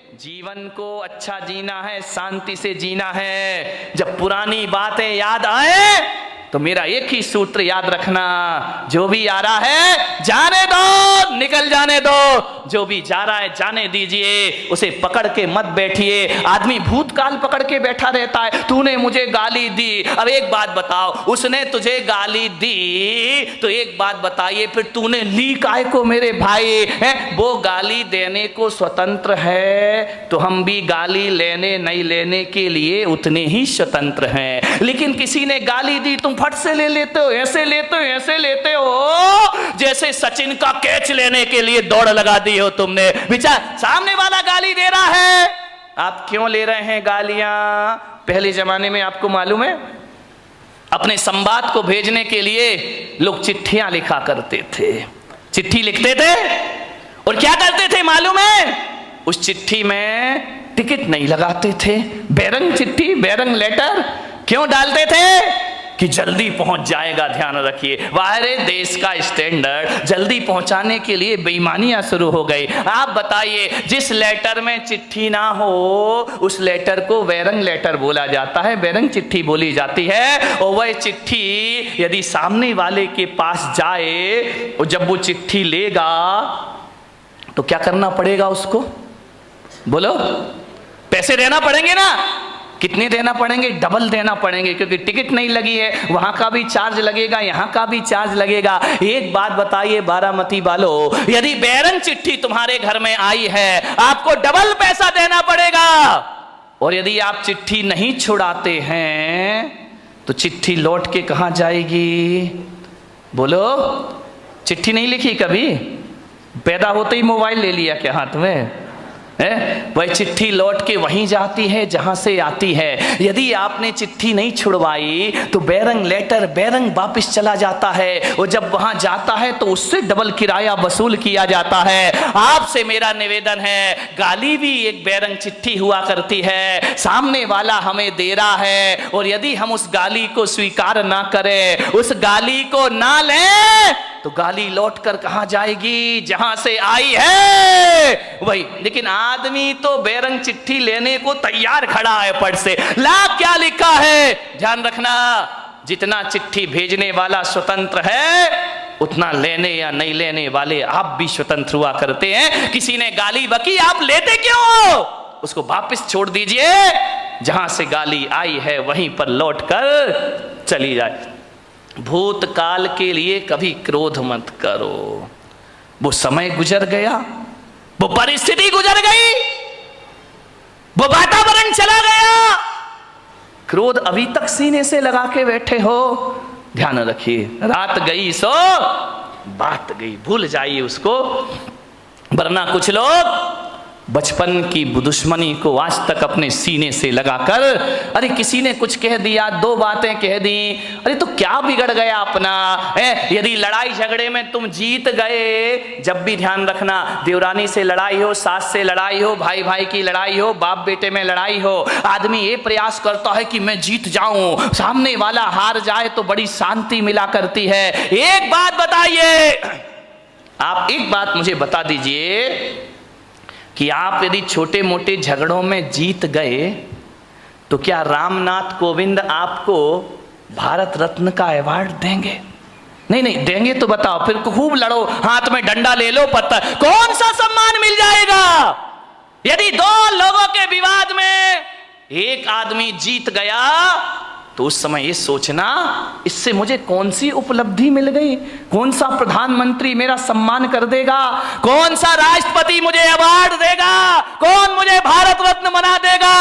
जीवन को अच्छा जीना है, शांति से जीना है। जब पुरानी बातें याद आए तो मेरा एक ही सूत्र याद रखना, जो भी आ रहा है जाने दो, निकल जाने दो। जो भी जा रहा है जाने दीजिए, उसे पकड़ के मत बैठिए। आदमी भूतकाल पकड़ के बैठा रहता है, तूने मुझे गाली दी। अब एक बात बताओ, उसने तुझे गाली दी तो एक बात बताइए, फिर तूने ली काहे को मेरे भाई? है वो गाली देने को स्वतंत्र है, तो हम भी गाली लेने नहीं लेने के लिए उतने ही स्वतंत्र हैं। लेकिन किसी ने गाली दी, तुम फट से ले लेते हो, ऐसे लेते हो, ऐसे लेते हो, जैसे सचिन का कैच लेने के लिए दौड़ लगा दी हो तुमने। विचार, सामने वाला गाली दे रहा है, आप क्यों ले रहे हैं गालियां? पहले जमाने में आपको मालूम है, अपने संवाद को भेजने के लिए लोग चिट्ठियां लिखा करते थे। चिट्ठी लिखते थे और क्या करते थे मालूम है? उस चिट्ठी में टिकट नहीं लगाते थे। बैरंग चिट्ठी, बैरंग लेटर क्यों डालते थे? कि जल्दी पहुंच जाएगा। ध्यान रखिए, बाहरे देश का स्टैंडर्ड जल्दी पहुंचाने के लिए बेईमानियां शुरू हो गई। आप बताइए, जिस लेटर में चिट्ठी ना हो उस लेटर को बैरंग लेटर बोला जाता है, बैरंग चिट्ठी बोली जाती है। और वह चिट्ठी यदि सामने वाले के पास जाए और जब वो चिट्ठी लेगा तो क्या करना पड़ेगा उसको? बोलो, पैसे देना पड़ेंगे ना? कितने देना पड़ेंगे? डबल देना पड़ेंगे, क्योंकि टिकट नहीं लगी है, वहां का भी चार्ज लगेगा, यहां का भी चार्ज लगेगा। एक बात बताइए बारामती वालों, यदि बैरंग चिट्ठी तुम्हारे घर में आई है आपको डबल पैसा देना पड़ेगा। और यदि आप चिट्ठी नहीं छुड़ाते हैं तो चिट्ठी लौट के कहां जाएगी? बोलो, चिट्ठी नहीं लिखी कभी? पैदा होते ही मोबाइल ले लिया क्या हाथ में? वह चिट्ठी लौट के वहीं जाती है जहां से आती है। यदि आपने चिट्ठी नहीं छुड़वाई तो बैरंग लेटर बैरंग वापस चला जाता है, और जब वहां जाता है तो उससे डबल किराया वसूल किया जाता है। आपसे मेरा निवेदन है, गाली भी एक बैरंग चिट्ठी हुआ करती है, सामने वाला हमें दे रहा है, और यदि हम उस गाली को स्वीकार ना करें, उस गाली को ना लें, तो गाली लौट कर कहां जाएगी? जहां से आई है वही। लेकिन आदमी तो बैरंग चिट्ठी लेने को तैयार खड़ा है, पढ़ से ला क्या लिखा है। ध्यान रखना, जितना चिट्ठी भेजने वाला स्वतंत्र है उतना लेने या नहीं लेने वाले आप भी स्वतंत्र हुआ करते हैं। किसी ने गाली बकी, आप लेते क्यों हो? उसको वापस छोड़ दीजिए, जहां से गाली आई है वहीं पर लौट कर चली जाए। भूतकाल के लिए कभी क्रोध मत करो, वो समय गुजर गया, वो परिस्थिति गुजर गई, वो वातावरण चला गया। क्रोध अभी तक सीने से लगा के बैठे हो, ध्यान रखिए, रात गई सो बात गई, भूल जाइए उसको। वरना कुछ लोग बचपन की दुश्मनी को आज तक अपने सीने से लगाकर, अरे किसी ने कुछ कह दिया, दो बातें कह दी, अरे तो क्या बिगड़ गया अपना है? यदि लड़ाई झगड़े में तुम जीत गए, जब भी ध्यान रखना, देवरानी से लड़ाई हो, सास से लड़ाई हो, भाई भाई की लड़ाई हो, बाप बेटे में लड़ाई हो, आदमी ये प्रयास करता है कि मैं जीत जाऊं, सामने वाला हार जाए तो बड़ी शांति मिला करती है। एक बात बताइए, आप एक बात मुझे बता दीजिए कि आप यदि छोटे मोटे झगड़ों में जीत गए तो क्या रामनाथ कोविंद आपको भारत रत्न का अवार्ड देंगे? नहीं नहीं देंगे तो बताओ, फिर खूब लड़ो, हाथ में डंडा ले लो, पत्थर, कौन सा सम्मान मिल जाएगा? यदि दो लोगों के विवाद में एक आदमी जीत गया तो उस समय ये सोचना, इससे मुझे कौन सी उपलब्धि मिल गई, कौन सा प्रधानमंत्री मेरा सम्मान कर देगा, कौन सा राष्ट्रपति मुझे अवार्ड देगा, कौन मुझे भारत रत्न बना देगा।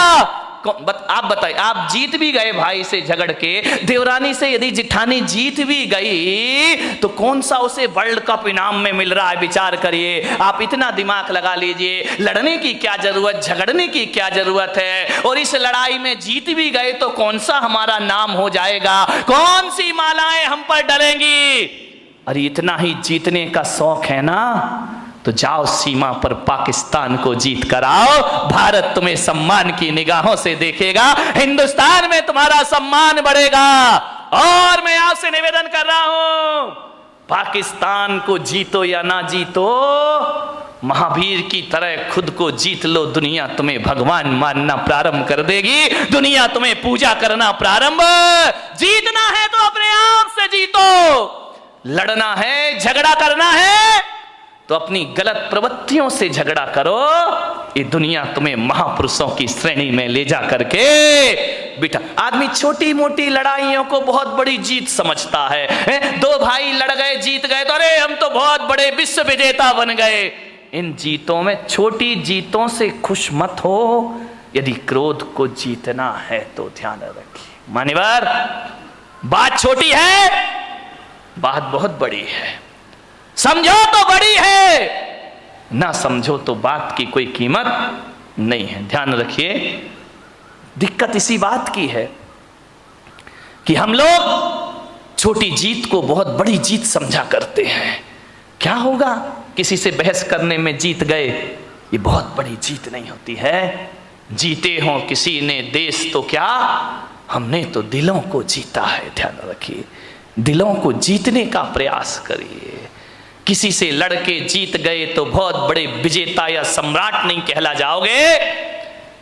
आप बताइए, आप जीत भी गए भाई से झगड़ के, देवरानी से यदि जिठानी जीत भी गई तो कौन सा उसे वर्ल्ड कप इनाम में मिल रहा है? विचार करिए, आप इतना दिमाग लगा लीजिए, लड़ने की क्या जरूरत, झगड़ने की क्या जरूरत है? और इस लड़ाई में जीत भी गए तो कौन सा हमारा नाम हो जाएगा, कौन सी मालाएं हम पर डलेंगी? अरे इतना ही जीतने का शौक है ना, तो जाओ सीमा पर पाकिस्तान को जीत कर आओ, भारत तुम्हें सम्मान की निगाहों से देखेगा, हिंदुस्तान में तुम्हारा सम्मान बढ़ेगा। और मैं आपसे निवेदन कर रहा हूं, पाकिस्तान को जीतो या ना जीतो, महावीर की तरह खुद को जीत लो, दुनिया तुम्हें भगवान मानना प्रारंभ कर देगी, दुनिया तुम्हें पूजा करना प्रारंभ। जीतना है तो अपने आप से जीतो, लड़ना है, झगड़ा करना है तो अपनी गलत प्रवृत्तियों से झगड़ा करो। ये दुनिया तुम्हें महापुरुषों की श्रेणी में ले जा करके बेटा, आदमी छोटी मोटी लड़ाइयों को बहुत बड़ी जीत समझता है। दो भाई लड़ गए, जीत गए तो अरे हम तो बहुत बड़े विश्व विजेता बन गए। इन जीतों में, छोटी जीतों से खुश मत हो। यदि क्रोध को जीतना है तो ध्यान रखिए मान्यवर, बात छोटी है, बात बहुत बड़ी है। समझो तो बड़ी है, ना समझो तो बात की कोई कीमत नहीं है। ध्यान रखिए, दिक्कत इसी बात की है कि हम लोग छोटी जीत को बहुत बड़ी जीत समझा करते हैं। क्या होगा, किसी से बहस करने में जीत गए, ये बहुत बड़ी जीत नहीं होती है। जीते हो किसी ने देश तो क्या, हमने तो दिलों को जीता है। ध्यान रखिए, दिलों को जीतने का प्रयास करिए। किसी से लड़के जीत गए तो बहुत बड़े विजेता या सम्राट नहीं कहला जाओगे।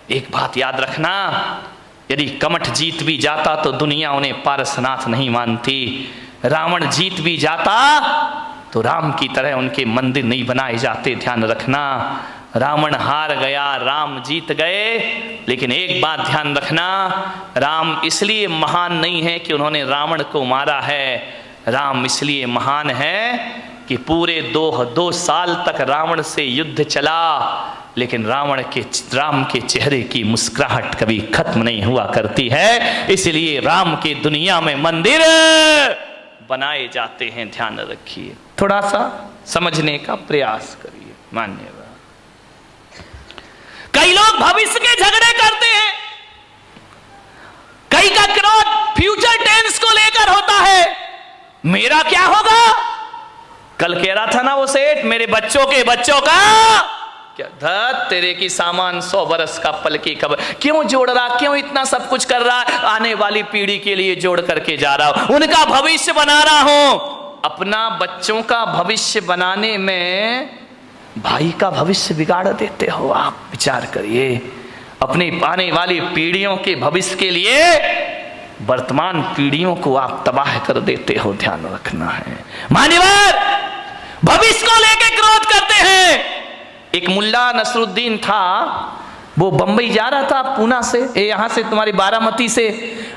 एक बात याद रखना, यदि कमठ जीत भी जाता तो दुनिया उन्हें पारसनाथ नहीं मानती। रावण जीत भी जाता तो राम की तरह उनके मंदिर नहीं बनाए जाते। ध्यान रखना, रावण हार गया, राम जीत गए। लेकिन एक बात ध्यान रखना, राम इसलिए महान नहीं है कि उन्होंने रावण को मारा है। राम इसलिए महान है कि पूरे दो साल तक रावण से युद्ध चला, लेकिन राम के चेहरे की मुस्कुराहट कभी खत्म नहीं हुआ करती है। इसलिए राम की दुनिया में मंदिर बनाए जाते हैं। ध्यान रखिए, थोड़ा सा समझने का प्रयास करिए मान्यवर। कई लोग भविष्य के झगड़े करते हैं, कई का क्रोध फ्यूचर टेंस को लेकर होता है। मेरा क्या होगा, कल कह रहा था ना वो सेठ, मेरे बच्चों के बच्चों का क्या, धत तेरे की सामान 100 बरस का पल की खबर। क्यों जोड़ रहा, क्यों इतना सब कुछ कर रहा, आने वाली पीढ़ी के लिए जोड़ करके जा रहा हूं, उनका भविष्य बना रहा हूं। अपना बच्चों का भविष्य बनाने में भाई का भविष्य बिगाड़ देते हो आप। विचार करिए, अपनी आने वाली पीढ़ियों के भविष्य के लिए वर्तमान पीढ़ियों को आप तबाह कर देते हो। ध्यान रखना है मान्यवर, भविष्य को लेकर क्रोध करते हैं। एक मुल्ला नसरुद्दीन था, वो बंबई जा रहा था, पूना से, यहां से तुम्हारी बारामती से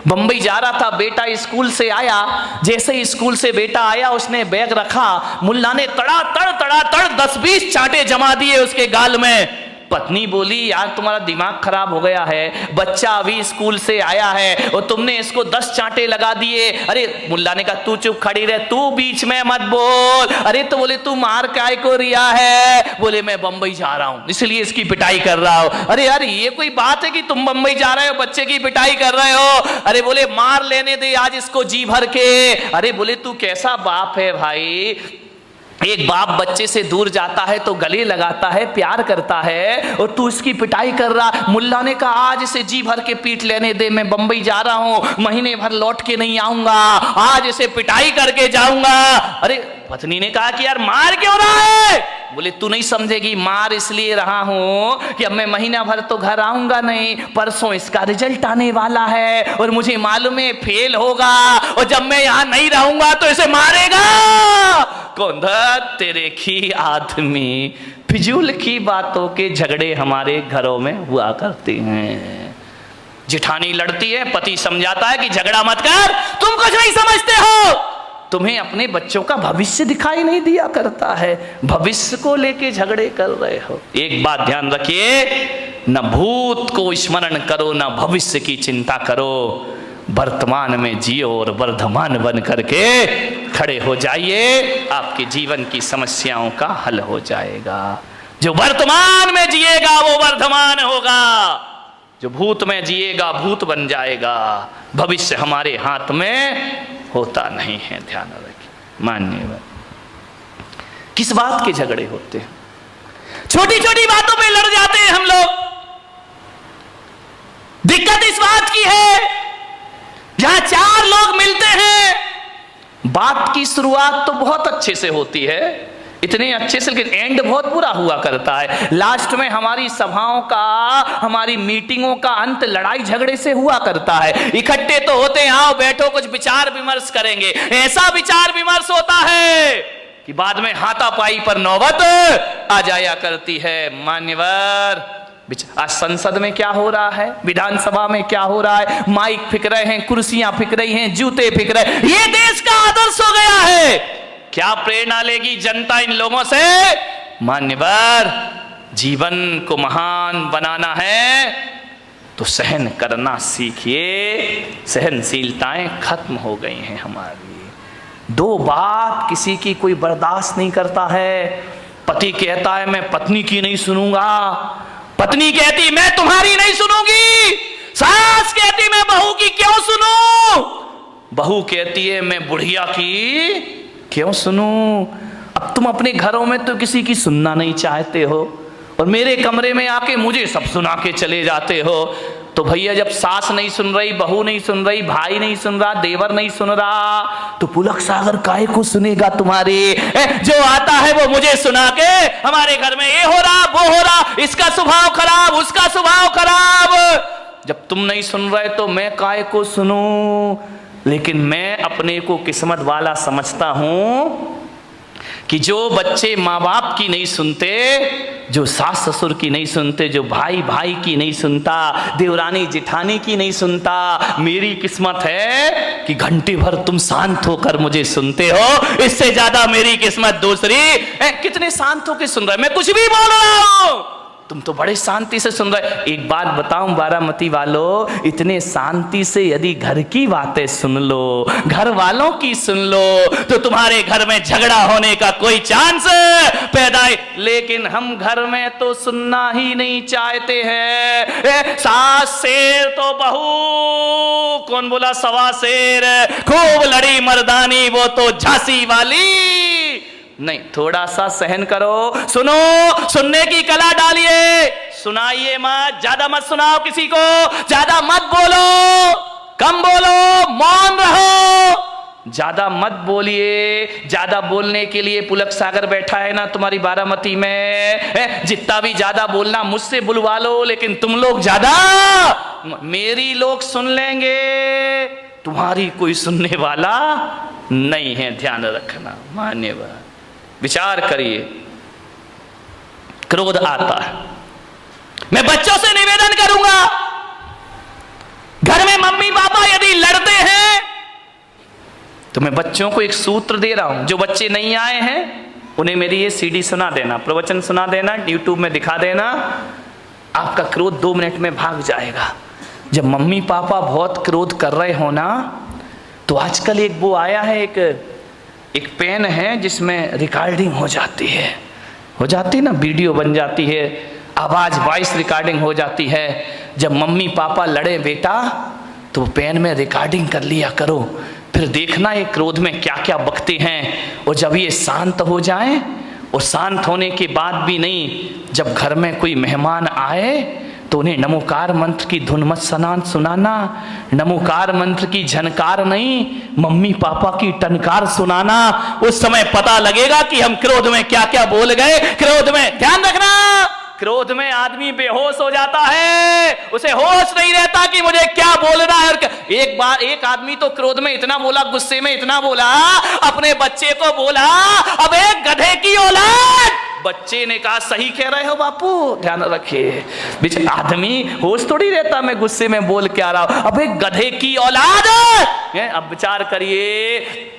बंबई जा रहा था। बेटा स्कूल से आया, जैसे ही स्कूल से बेटा आया उसने बैग रखा, मुल्ला ने तड़ा तड़ 10-20 चांटे जमा दिए उसके गाल में। पत्नी बोली, यार तुम्हारा दिमाग खराब हो गया है, बच्चा अभी स्कूल से आया है और तुमने इसको 10 चांटे लगा दिए। अरे मुल्ला ने कहा तू चुप खड़ी रह, तू बीच में मत बोल। अरे तो बोले तू मार काय को रिया है, बोले मैं बंबई जा रहा हूं इसलिए इसकी पिटाई कर रहा हूं। अरे यार ये कोई बात है कि तुम बंबई जा रहे हो बच्चे की पिटाई कर रहे हो। अरे बोले मार लेने दे आज इसको जी भर के। अरे बोले तू कैसा बाप है भाई, एक बाप बच्चे से दूर जाता है तो गले लगाता है, प्यार करता है, और तू इसकी पिटाई कर रहा। मुल्ला ने कहा आज इसे जी भर के पीट लेने दे, मैं बंबई जा रहा हूं, महीने भर लौट के नहीं आऊंगा, आज इसे पिटाई करके जाऊंगा। अरे पत्नी ने कहा कि यार मार क्यों रहा है? बोले तू नहीं समझेगी, मार इसलिए रहा हूं कि अब मैं महीना भर तो घर आऊंगा नहीं, परसों इसका रिजल्ट आने वाला है और मुझे मालूम है फेल होगा, और जब मैं यहां नहीं रहूंगा तो इसे मारेगा कौन? तेरे की आदमी, फिजूल की बातों के झगड़े हमारे घरों में हुआ करते हैं। जिठानी लड़ती है, पति समझाता है कि झगड़ा मत कर, तुम कुछ नहीं समझते हो, तुम्हें अपने बच्चों का भविष्य दिखाई नहीं दिया करता है, भविष्य को लेके झगड़े कर रहे हो। एक बात ध्यान रखिए, न भूत को स्मरण करो न भविष्य की चिंता करो, वर्तमान में जियो और वर्धमान बन करके खड़े हो जाइए, आपके जीवन की समस्याओं का हल हो जाएगा। जो वर्तमान में जिएगा वो वर्धमान होगा, जो भूत में जिएगा भूत बन जाएगा। भविष्य हमारे हाथ में होता नहीं है, ध्यान रखिए मान्यवर। किस बात के झगड़े होते हैं? छोटी छोटी बातों पे लड़ जाते हैं हम लोग। दिक्कत इस बात की है, जहां 4 लोग मिलते हैं बात की शुरुआत तो बहुत अच्छे से होती है, इतने अच्छे से, लेकिन एंड बहुत बुरा हुआ करता है। लास्ट में हमारी सभाओं का, हमारी मीटिंगों का अंत लड़ाई झगड़े से हुआ करता है। इकट्ठे तो होते हैं, आओ बैठो कुछ विचार विमर्श करेंगे, ऐसा विचार विमर्श होता है कि बाद में हाथापाई पर नौबत आ जाया करती है। मान्यवर, आज संसद में क्या हो रहा है, विधानसभा में क्या हो रहा है, माइक फिक रहे हैं, कुर्सियां फिक रही हैं, जूते फिक रहे हैं, ये देश का आदर्श हो गया है। क्या प्रेरणा लेगी जनता इन लोगों से? मान्यवर, जीवन को महान बनाना है तो सहन करना सीखिए। सहनशीलताएं खत्म हो गई हैं हमारी। दो बात किसी की कोई बर्दाश्त नहीं करता है। पति कहता है मैं पत्नी की नहीं सुनूंगा, पत्नी कहती मैं तुम्हारी नहीं सुनूंगी, सास कहती मैं बहू की क्यों सुनूं, बहू कहती है मैं बुढ़िया की क्यों सुनूं। अब तुम अपने घरों में तो किसी की सुनना नहीं चाहते हो और मेरे कमरे में आके मुझे सब सुना के चले जाते हो। तो भैया जब सास नहीं सुन रही, बहू नहीं सुन रही, भाई नहीं सुन रहा, देवर नहीं सुन रहा, तो पुलक सागर काहे को सुनेगा तुम्हारे? जो आता है वो मुझे सुना के हमारे घर में ये हो रहा वो हो रहा, इसका स्वभाव खराब उसका स्वभाव खराब। जब तुम नहीं सुन रहे तो मैं काहे को सुनूं? लेकिन मैं अपने को किस्मत वाला समझता हूं कि जो बच्चे माँ बाप की नहीं सुनते, जो सास ससुर की नहीं सुनते, जो भाई भाई की नहीं सुनता, देवरानी जिठानी की नहीं सुनता, मेरी किस्मत है कि घंटे भर तुम शांत होकर मुझे सुनते हो। इससे ज्यादा मेरी किस्मत दूसरी। कितने शांत होकर सुन रहे, मैं कुछ भी बोल रहा हूं तुम तो बड़े शांति से सुन रहे। एक बात बताऊं बारामती वालों, इतने शांति से यदि घर की बातें सुन लो, घर वालों की सुन लो, तो तुम्हारे घर में झगड़ा होने का कोई चांस पैदा है। लेकिन हम घर में तो सुनना ही नहीं चाहते हैं। सास शेर तो बहू, कौन बोला सवा शेर, खूब लड़ी मर्दानी वो तो झांसी वाली। नहीं, थोड़ा सा सहन करो, सुनो, सुनने की कला डालिए, सुनाइए मत, ज्यादा मत सुनाओ किसी को, ज्यादा मत बोलो, कम बोलो, मौन रहो, ज्यादा मत बोलिए। ज्यादा बोलने के लिए पुलक सागर बैठा है ना तुम्हारी बारामती में, जितना भी ज्यादा बोलना मुझसे बुलवा लो, लेकिन तुम लोग ज्यादा, मेरी लोग सुन लेंगे, तुम्हारी कोई सुनने वाला नहीं है, ध्यान रखना। मान्यवर, विचार करिए, क्रोध आता है। मैं बच्चों से निवेदन करूंगा, घर में मम्मी पापा यदि लड़ते हैं तो मैं बच्चों को एक सूत्र दे रहा हूं। जो बच्चे नहीं आए हैं उन्हें मेरी ये सीडी सुना देना, प्रवचन सुना देना, यूट्यूब में दिखा देना, आपका क्रोध 2 मिनट में भाग जाएगा। जब मम्मी पापा बहुत क्रोध कर रहे हो ना, तो आजकल एक वो आया है, एक पेन है जिसमें रिकॉर्डिंग हो जाती ना, वीडियो बन जाती है, आवाज वॉइस रिकॉर्डिंग हो जाती है। जब मम्मी पापा लड़े बेटा तो पेन में रिकॉर्डिंग कर लिया करो, फिर देखना ये क्रोध में क्या क्या बकते हैं। और जब ये शांत हो जाए, और शांत होने के बाद भी नहीं, जब घर में कोई मेहमान आए तो उन्हें नमोकार मंत्र की धुन मत सुनाना, नमोकार मंत्र की झनकार नहीं, मम्मी पापा की टनकार सुनाना। उस समय पता लगेगा कि हम क्रोध में क्या क्या बोल गए। क्रोध में ध्यान रखना, क्रोध में आदमी बेहोश हो जाता है, उसे होश नहीं रहता कि मुझे क्या बोलना है। एक बार एक आदमी तो क्रोध में इतना बोला, गुस्से में इतना बोला, अपने बच्चे को बोला, अब एक गधे की औलाद। बच्चे ने कहा सही कह रहे हो बापू, ध्यान रखिए, बीच आदमी होश थोड़ी रहता, मैं गुस्से में बोल के आ रहा हूं, अब एक गधे की औलाद। अब विचार करिए,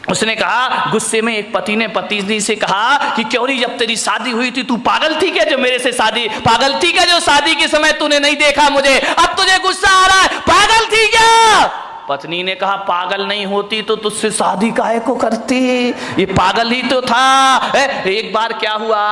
उसने कहा, गुस्से में एक पति ने पत्नी से कहा कि क्यों नहीं, जब तेरी शादी हुई थी तू पागल थी क्या, जो मेरे से शादी, पागल थी क्या जो शादी के समय तूने नहीं देखा मुझे, अब तुझे गुस्सा आ रहा है, पागल थी क्या? पत्नी ने कहा पागल नहीं होती तो तुझसे शादी काहे को करती, ये पागल ही तो था। एक बार क्या हुआ,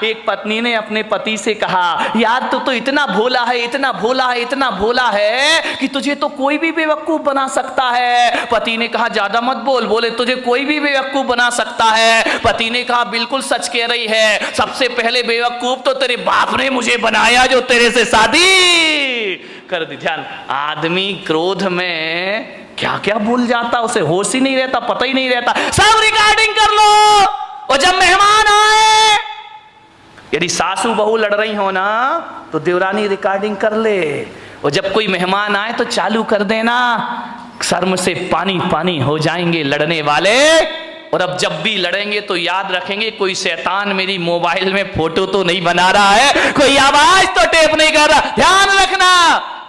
एक पत्नी ने अपने पति से कहा यार तू तो इतना भोला है, इतना भोला है, इतना भोला है कि तुझे तो कोई भी बेवकूफ बना सकता है। पति ने कहा ज्यादा मत बोल, बोले तुझे कोई भी बेवकूफ बना सकता है। पति ने कहा बिल्कुल सच कह रही है, सबसे पहले बेवकूफ तो तेरे बाप ने मुझे बनाया जो तेरे से शादी कर दी। ध्यान, आदमी क्रोध में क्या क्या भूल जाता, उसे होश ही नहीं रहता, पता ही नहीं रहता। सब रिकॉर्डिंग कर लो। और जब मेहमान आए, यदि सासू बहू लड़ रही हो ना तो देवरानी रिकॉर्डिंग कर ले, और जब कोई मेहमान आए तो चालू कर देना, शर्म से पानी पानी हो जाएंगे लड़ने वाले। और अब जब भी लड़ेंगे तो याद रखेंगे कोई शैतान मेरी मोबाइल में फोटो तो नहीं बना रहा है, कोई आवाज तो टेप नहीं कर रहा। ध्यान रखना,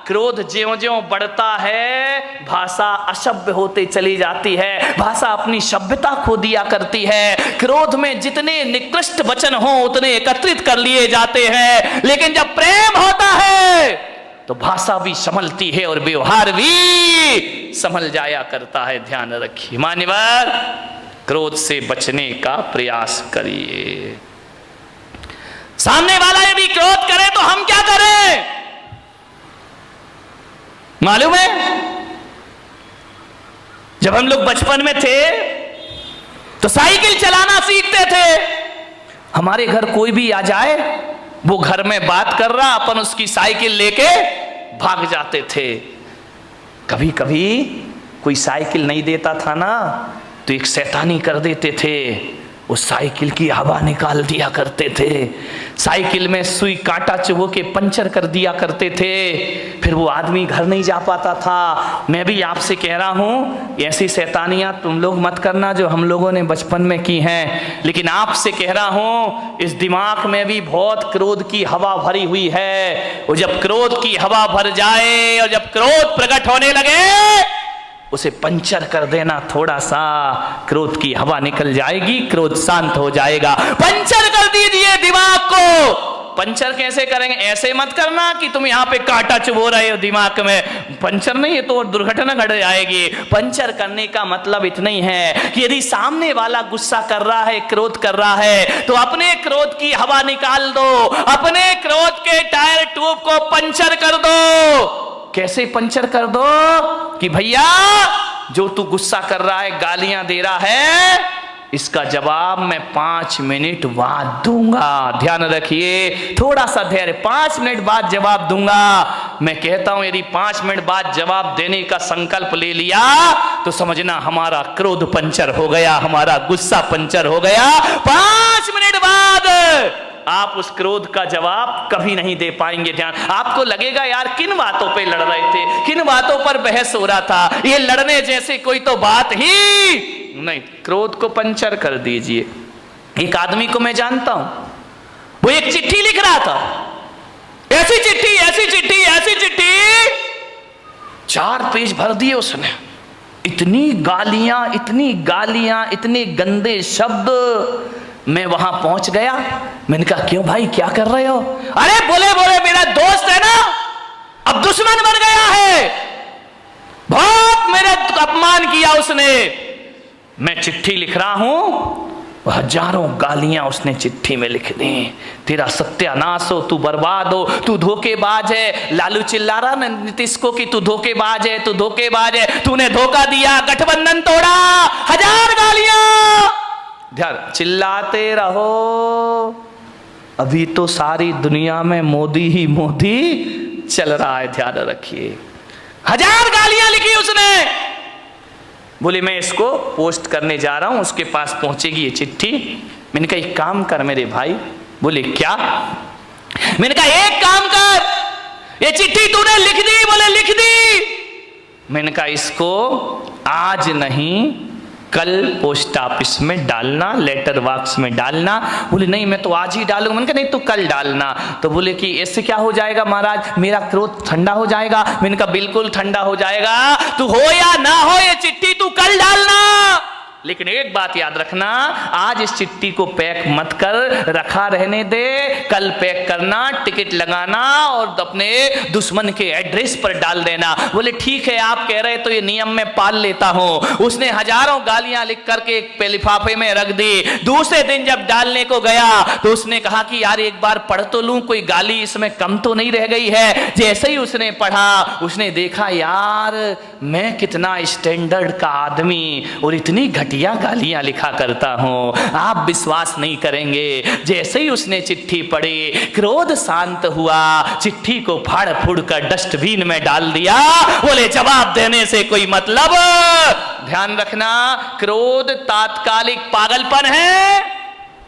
क्रोध ज्यों-ज्यों बढ़ता है भाषा असभ्य होते चली जाती है, भाषा अपनी सभ्यता खो दिया करती है। क्रोध में जितने निकृष्ट वचन हो उतने एकत्रित कर लिए जाते हैं, लेकिन जब प्रेम होता है तो भाषा भी संभलती है और व्यवहार भी संभल जाया करता है। ध्यान रखिए मान्यवर, क्रोध से बचने का प्रयास करिए। सामने वाला यदि क्रोध करे तो हम क्या करें मालूम है? जब हम लोग बचपन में थे तो साइकिल चलाना सीखते थे। हमारे घर कोई भी आ जाए, वो घर में बात कर रहा, अपन उसकी साइकिल लेके भाग जाते थे। कभी कभी कोई साइकिल नहीं देता था ना तो एक शैतानी कर देते थे, उस साइकिल की हवा निकाल दिया करते थे, साइकिल में सुई कांटा चुभो के पंचर कर दिया करते थे, फिर वो आदमी घर नहीं जा पाता था। मैं भी आपसे कह रहा हूं ऐसी शैतानियां तुम लोग मत करना जो हम लोगों ने बचपन में की हैं, लेकिन आपसे कह रहा हूं इस दिमाग में भी बहुत क्रोध की हवा भरी हुई है। और जब क्रोध की हवा भर जाए और जब क्रोध प्रकट होने लगे उसे पंचर कर देना, थोड़ा सा क्रोध की हवा निकल जाएगी, क्रोध शांत हो जाएगा। पंचर कर दीजिए दिमाग को। पंचर कैसे करेंगे? ऐसे मत करना कि तुम यहाँ पे कांटा चुभो रहे हो दिमाग में, पंचर नहीं है तो दुर्घटना घट जाएगी। पंचर करने का मतलब इतना ही है कि यदि सामने वाला गुस्सा कर रहा है, क्रोध कर रहा है, तो अपने क्रोध की हवा निकाल दो, अपने क्रोध के टायर ट्यूब को पंचर कर दो। कैसे पंचर कर दो कि भैया जो तू गुस्सा कर रहा है, गालियां दे रहा है, इसका जवाब मैं 5 मिनट बाद दूंगा। ध्यान रखिए, थोड़ा सा धैर्य, 5 मिनट बाद जवाब दूंगा। मैं कहता हूं यदि 5 मिनट बाद जवाब देने का संकल्प ले लिया तो समझना हमारा क्रोध पंचर हो गया, हमारा गुस्सा पंचर हो गया। 5 मिनट बाद आप उस क्रोध का जवाब कभी नहीं दे पाएंगे। ध्यान, आपको लगेगा यार किन बातों पे लड़ रहे थे, किन बातों पर बहस हो रहा था, ये लड़ने जैसे कोई तो बात ही नहीं। क्रोध को पंचर कर दीजिए। एक आदमी को मैं जानता हूं, वो एक चिट्ठी लिख रहा था, ऐसी चिट्ठी ऐसी चिट्ठी ऐसी चिट्ठी, 4 पेज भर दिए उसने। इतनी गालियां इतने गंदे शब्द। मैं वहां पहुंच गया, मैंने कहा क्यों भाई क्या कर रहे हो? अरे बोले मेरा दोस्त है ना, अब दुश्मन बन गया है, बहुत मेरा अपमान किया उसने। मैं चिट्ठी लिख रहा हूं, हजारों गालियां उसने चिट्ठी में लिख दी। तेरा सत्यानाश हो, तू बर्बाद हो, तू धोखेबाज है। लालू चिल्ला रहा ना नीतीश को कि तू धोखेबाज है, तू धोखेबाज है, तूने धोखा दिया, गठबंधन तोड़ा, 1000 गालियां। ध्यान, चिल्लाते रहो, अभी तो सारी दुनिया में मोदी ही मोदी चल रहा है। ध्यान रखिए, 1000 गालियां लिखी उसने। बोले मैं इसको पोस्ट करने जा रहा हूं, उसके पास पहुंचेगी ये चिट्ठी। मैंने कहा एक काम कर मेरे भाई। बोले क्या? मैंने कहा एक काम कर, ये चिट्ठी तूने लिख दी? बोले लिख दी। मैंने कहा इसको आज नहीं कल पोस्ट ऑफिस में डालना, लेटर बॉक्स में डालना। बोले नहीं मैं तो आज ही डालूंगा। मैंने कहा नहीं तो कल डालना। तो बोले कि इससे क्या हो जाएगा महाराज, मेरा क्रोध ठंडा हो जाएगा। मैंने कहा बिल्कुल ठंडा हो जाएगा, तू हो या ना हो ये चिट्ठी तू कल डालना। लेकिन एक बात याद रखना, आज इस चिट्ठी को पैक मत कर, रखा रहने दे, कल पैक करना, टिकट लगाना और अपने दुश्मन के एड्रेस पर डाल देना। बोले ठीक है आप कह रहे तो ये नियम में पाल लेता हूं। उसने हजारों गालियां लिख करके एक लिफाफे में रख दी। दूसरे दिन जब डालने को गया तो उसने कहा कि यार एक बार पढ़ तो लूं, कोई गाली इसमें कम तो नहीं रह गई है। जैसे ही उसने पढ़ा, उसने देखा यार मैं कितना स्टैंडर्ड का आदमी और इतनी घटिया घटिया गालियां लिखा करता हूं। आप विश्वास नहीं करेंगे, जैसे ही उसने चिट्ठी पढ़ी, क्रोध शांत हुआ, चिट्ठी को फाड़ फूड़ कर डस्टबिन में डाल दिया। बोले जवाब देने से कोई मतलब। ध्यान रखना, क्रोध तात्कालिक पागलपन है।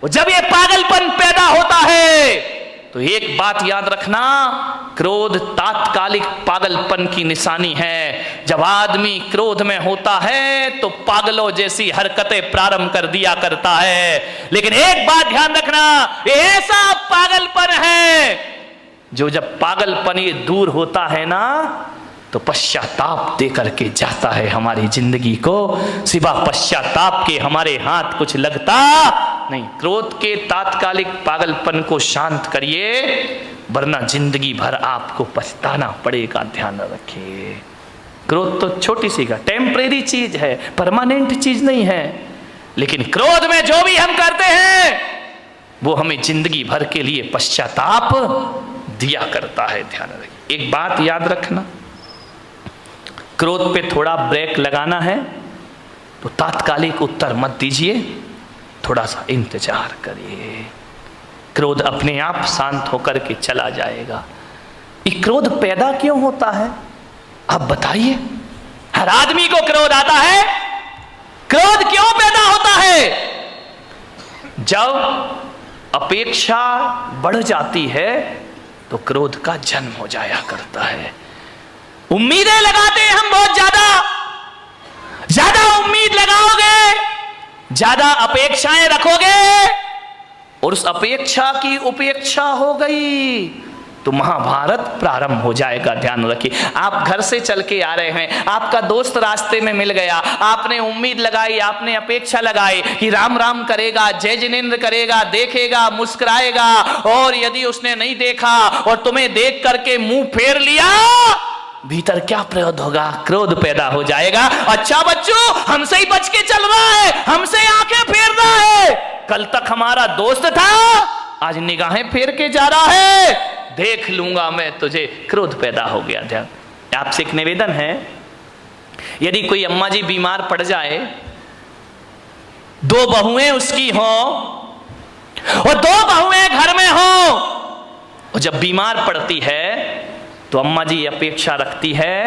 जब ये पागलपन पैदा होता है तो एक बात याद रखना, क्रोध तात्कालिक पागलपन की निशानी है। जब आदमी क्रोध में होता है तो पागलों जैसी हरकतें प्रारंभ कर दिया करता है। लेकिन एक बात ध्यान रखना, ऐसा पागलपन है जो जब पागलपन ये दूर होता है ना तो पश्चाताप दे करके जाता है हमारी जिंदगी को। सिवा पश्चाताप के हमारे हाथ कुछ लगता नहीं। क्रोध के तात्कालिक पागलपन को शांत करिए, वरना जिंदगी भर आपको पछताना पड़ेगा। ध्यान रखिए, क्रोध तो छोटी सी का टेम्परेरी चीज है, परमानेंट चीज नहीं है। लेकिन क्रोध में जो भी हम करते हैं वो हमें जिंदगी भर के लिए पश्चाताप दिया करता है। ध्यान रखिए, एक बात याद रखना, क्रोध पे थोड़ा ब्रेक लगाना है तो तात्कालिक उत्तर मत दीजिए, थोड़ा सा इंतजार करिए। क्रोध अपने आप शांत होकर के चला जाएगा। ये क्रोध पैदा क्यों होता है आप बताइए? हर आदमी को क्रोध आता है। क्रोध क्यों पैदा होता है? जब अपेक्षा बढ़ जाती है तो क्रोध का जन्म हो जाया करता है। उम्मीदें लगाते हैं हम बहुत ज्यादा उम्मीद लगाओगे, ज्यादा अपेक्षाएं रखोगे और उस अपेक्षा की उपेक्षा हो गई तो महाभारत प्रारंभ हो जाएगा। ध्यान रखिए, आप घर से चल के आ रहे हैं, आपका दोस्त रास्ते में मिल गया, आपने उम्मीद लगाई, आपने अपेक्षा लगाई कि राम राम करेगा, जय जिनेंद्र करेगा, देखेगा, मुस्कुराएगा, और यदि उसने नहीं देखा और तुम्हें देख करके मुंह फेर लिया, भीतर क्या प्रयोग होगा? क्रोध पैदा हो जाएगा। अच्छा बच्चों, हमसे ही बच के चल रहा है, हमसे आंखें फेर रहा है, कल तक हमारा दोस्त था, आज निगाहें फेर के जा रहा है, देख लूंगा मैं तुझे। क्रोध पैदा हो गया। ध्यान, आपसे एक निवेदन है, यदि कोई अम्मा जी बीमार पड़ जाए, दो बहुएं उसकी हो और दो बहुएं घर में हो, और जब बीमार पड़ती है तो अम्मा जी अपेक्षा रखती है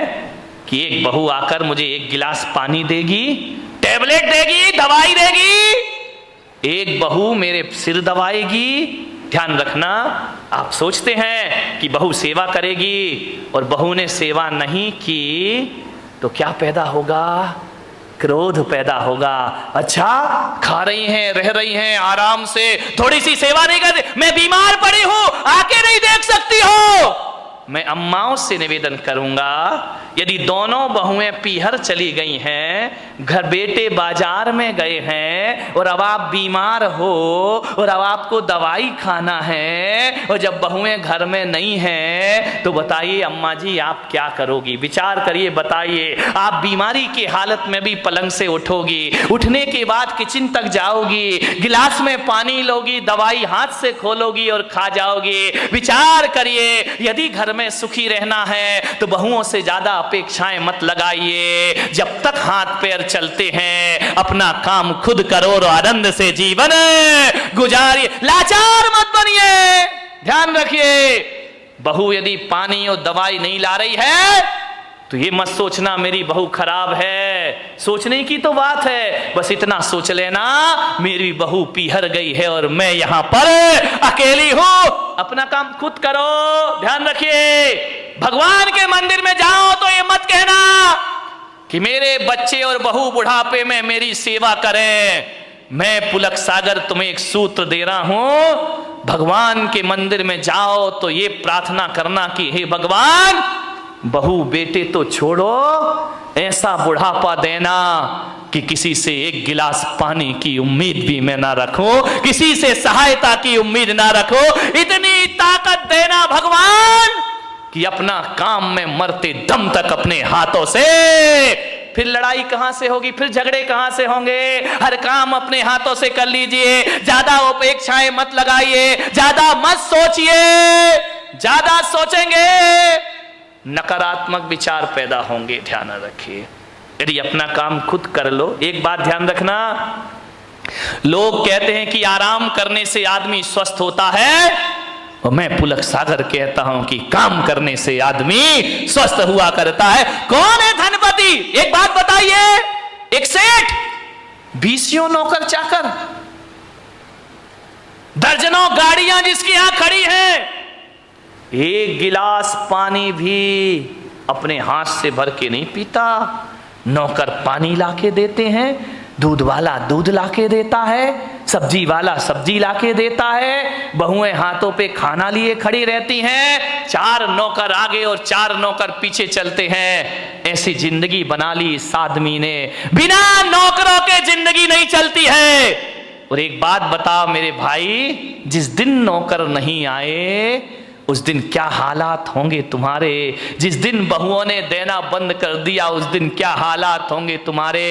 कि एक बहू आकर मुझे एक गिलास पानी देगी, टैबलेट देगी, दवाई देगी, एक बहू मेरे सिर दबाएगी। ध्यान रखना, आप सोचते हैं कि बहू सेवा करेगी और बहू ने सेवा नहीं की तो क्या पैदा होगा? क्रोध पैदा होगा। अच्छा, खा रही हैं, रह रही हैं आराम से, थोड़ी सी सेवा नहीं करती, मैं बीमार पड़ी हूं, आके नहीं देख सकती हो। मैं अम्माओं से निवेदन करूंगा, यदि दोनों बहुएं पीहर चली गई हैं, घर बेटे बाजार में गए हैं और अब आप बीमार हो और अब आपको दवाई खाना है, और जब बहुएं घर में नहीं हैं तो बताइए अम्मा जी आप क्या करोगी? विचार करिए, बताइए। आप बीमारी की हालत में भी पलंग से उठोगी, उठने के बाद किचन तक जाओगी, गिलास में पानी लोगी, दवाई हाथ से खोलोगी और खा जाओगी। विचार करिए, यदि घर में सुखी रहना है तो बहुओं से ज्यादा अपेक्षाएं मत लगाइए। जब तक हाथ पैर चलते हैं अपना काम खुद करो और आनंद से जीवन गुजारिए, लाचार मत बनिए। ध्यान रखिए, बहू यदि पानी और दवाई नहीं ला रही है तो ये मत सोचना मेरी बहू खराब है, सोचने की तो बात है, बस इतना सोच लेना मेरी बहू पीहर गई है और मैं यहां पर अकेली हूं। अपना काम खुद करो। ध्यान रखिए, भगवान के मंदिर में जाओ तो ये मत कहना कि मेरे बच्चे और बहू बुढ़ापे में मेरी सेवा करें। मैं पुलक सागर तुम्हें एक सूत्र दे रहा हूं, भगवान के मंदिर में जाओ तो ये प्रार्थना करना कि हे भगवान, बहू बेटे तो छोड़ो, ऐसा बुढ़ापा देना कि किसी से एक गिलास पानी की उम्मीद भी मैं ना रखूं, किसी से सहायता की उम्मीद ना रखो। इतनी ताकत देना भगवान कि अपना काम में मरते दम तक अपने हाथों से, फिर लड़ाई कहां से होगी, फिर झगड़े कहां से होंगे? हर काम अपने हाथों से कर लीजिए, ज्यादा अपेक्षाएं मत लगाइए, ज्यादा मत सोचिए। ज्यादा सोचेंगे नकारात्मक विचार पैदा होंगे। ध्यान रखिए, यदि अपना काम खुद कर लो। एक बात ध्यान रखना, लोग कहते हैं कि आराम करने से आदमी स्वस्थ होता है, और मैं पुलक सागर कहता हूं कि काम करने से आदमी स्वस्थ हुआ करता है। कौन है धनपति? एक बात बताइए, एक सेठ, 20 नौकर चाकर, दर्जनों गाड़ियां जिसकी यहां खड़ी हैं, एक गिलास पानी भी अपने हाथ से भर के नहीं पीता। नौकर पानी लाके देते हैं, दूध वाला दूध लाके देता है, सब्जी वाला सब्जी लाके देता है, बहुएं हाथों पे खाना लिए खड़ी रहती हैं, 4 नौकर आगे और 4 नौकर पीछे चलते हैं। ऐसी जिंदगी बना ली इस आदमी ने, बिना नौकरों के जिंदगी नहीं चलती है। और एक बात बताओ मेरे भाई, जिस दिन नौकर नहीं आए उस दिन क्या हालात होंगे तुम्हारे। जिस दिन बहुओं ने देना बंद कर दिया उस दिन क्या हालात होंगे तुम्हारे।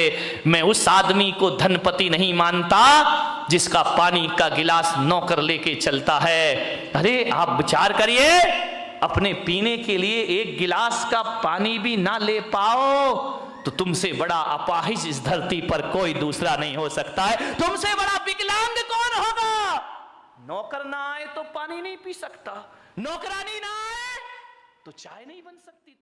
मैं उस आदमी को धनपति नहीं मानता जिसका पानी का गिलास नौकर लेके चलता है। अरे आप विचार करिए, अपने पीने के लिए एक गिलास का पानी भी ना ले पाओ तो तुमसे बड़ा अपाहिज इस धरती पर कोई दूसरा नहीं हो सकता है। तुमसे बड़ा विकलांग कौन होगा? नौकर ना आए तो पानी नहीं पी सकता, नौकरानी ना आए तो चाय नहीं बन सकती।